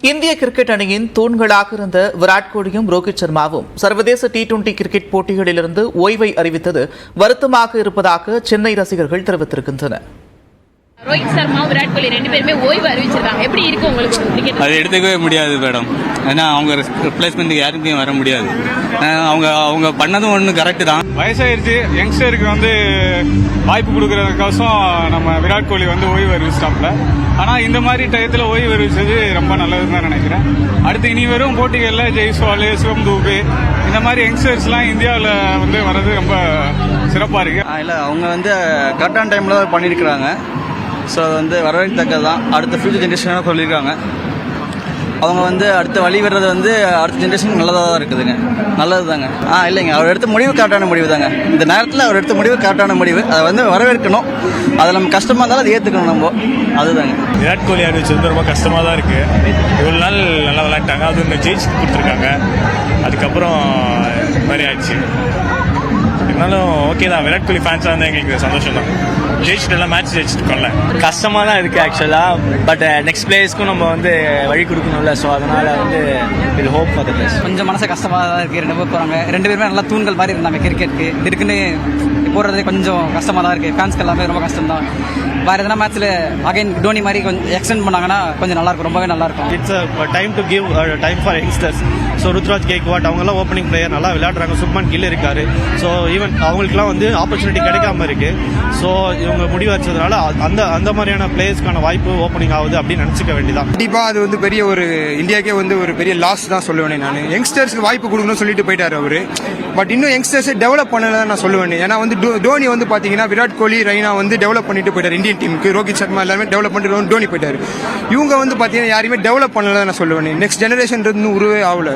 இந்திய கிரிக்கெட் அணியின் தூண்களாக இருந்த விராட் கோலியும் ரோஹித் சர்மாவும் சர்வதேச டி20 கிரிக்கெட் போட்டிகளிலிருந்து ஓய்வை அறிவித்தது வருத்தமாக இருப்பதாக சென்னை ரசிகர்கள் தெரிவித்திருக்கின்றனர். ரோஹித் சர்மா விராட் கோலி ரெண்டு பேருமே ஓய்வு அறிவிச்சிருக்காங்க. எப்படி இருக்கு உங்களுக்கு? அது எடுத்துக்கவே முடியாது மேடம். ஏன்னா அவங்க ரிப்ளேஸ்மெண்ட் யாருக்குமே வர முடியாது. அவங்க பண்ணதும் ஒன்று கரெக்ட் தான். வயசாயிருச்சு, யங்ஸ்டருக்கு வாய்ப்பு கொடுக்கறதுக்கோசம் நம்ம விராட் கோலி ஓய்வு அறிவிச்சிட்டாப்ல. ஆனால் இந்த மாதிரி டயத்தில் ஓய்வு அறிவிச்சது ரொம்ப நல்லதுன்னு தான் நினைக்கிறேன். அடுத்து இனி வரும் போட்டிகளில் ஜெய்ஸ்வால், சிவம் தூபே இந்த மாதிரி யங்ஸ்டர்ஸ்லாம் இந்தியாவில் வர்றது ரொம்ப சிறப்பாக இருக்கு. இல்லை அவங்க கரெக்டான டைமில் பண்ணியிருக்கிறாங்க. ஸோ அது வரவேற்கத்தக்கது தான். அடுத்த ஃபியூச்சர் ஜென்ரேஷனாக சொல்லியிருக்காங்க. அவங்க அடுத்த வழி வர்றது அடுத்த ஜென்ரேஷன் நல்லதாக தான் இருக்குதுங்க. நல்லது தாங்க. இல்லைங்க, அவர் எடுத்த முடிவு கரெக்டான முடிவு தாங்க. இந்த நேரத்தில் அவர் எடுத்த முடிவு கரெக்டான முடிவு. அதை வரவேற்கணும். அது நம்ம கஷ்டமாக இருந்தாலும் அதை ஏற்றுக்கணும் நம்ம. அதுதாங்க. விராட் கோலி அறிவிச்சது ரொம்ப கஷ்டமாக தான் இருக்குது. இவ்வளோ நாள் நல்லா விளையாட்டாங்க, அது ஒன்று ஜெயிச்சு கொடுத்துருக்காங்க. அதுக்கப்புறம் இந்த மாதிரி ஆயிடுச்சு. இருந்தாலும் ஓகே தான். விராட் கோலி ஃபேன்ஸாக இருந்தால் எங்களுக்கு சந்தோஷம் தான். ஜெயிச்சுட்டு எல்லாம் மேட்ச் ஜெயிச்சுட்டுக்கோம்ல. கஷ்டமாக தான் இருக்குது ஆக்சுவலாக. பட் நெக்ஸ்ட் பிளேயர்ஸ்க்கும் நம்ம வழி கொடுக்கணும்ல. ஸோ அதனால் இது ஹோப் ஃபார் த பிளேஸ். கொஞ்சம் மனசு கஷ்டமாக தான் இருக்குது. ரெண்டு பேர் போகிறாங்க. ரெண்டு பேருமே நல்லா தூண்கள் மாதிரி இருந்தாங்க கிரிக்கெட்டுக்கு. இருக்குன்னு போடுறது கொஞ்சம் கஷ்டமாக தான் இருக்குது. ஃபேன்ஸ்க்கு எல்லாமே ரொம்ப கஷ்டம் தான். வேறு எதனா மேட்ச்சில் அகைன் டோனி மாதிரி கொஞ்சம் எக்ஸ்டெண்ட் பண்ணாங்கன்னா கொஞ்சம் நல்லாயிருக்கும். ரொம்பவே நல்லாயிருக்கும். It's time to give time for youngsters. So Ruturaj Gaikwad அவங்கெல்லாம் ஓப்பனிங் பிளேயர் நல்லா விளையாடுறாங்க. சுப்மன் கில் இருக்காரு. ஸோ ஈவன் அவங்களுக்குலாம் ஆப்பர்ச்சுனிட்டி கிடைக்காம இருக்கு. ஸோ இவங்க முடிவு வச்சதுனால அந்த மாதிரியான பிளேயர்ஸ்க்கான வாய்ப்பு ஓப்பனிங் ஆகுது அப்படின்னு நினச்சிக்க வேண்டியதான். கண்டிப்பாக அது பெரிய ஒரு இந்தியாக்கே ஒரு பெரிய லாஸ் தான் சொல்லுவேன் நான். யங்ஸ்டர்ஸ்க்கு வாய்ப்பு கொடுக்கணும்னு சொல்லிட்டு போயிட்டாரு அவரு. பட் இன்னும் யங்ஸ்டர்ஸை டெவலப் பண்ணல நான் சொல்லுவேன். ஏன்னா டோனி பார்த்தீங்கன்னா விராட் கோலி, ரெய்னா டெவலப் பண்ணிட்டு போயிட்டாரு இந்தியன் டீமுக்கு. ரோஹித் சர்மா எல்லாமே டெவலப் பண்ணிட்டு டோனி போயிட்டாரு. இவங்க பார்த்தீங்கன்னா யாரையுமே டெவலப் பண்ணல நான் சொல்லுவேன். நெக்ஸ்ட் ஜெனரேஷன் இன்னும் உருவே ஆகல.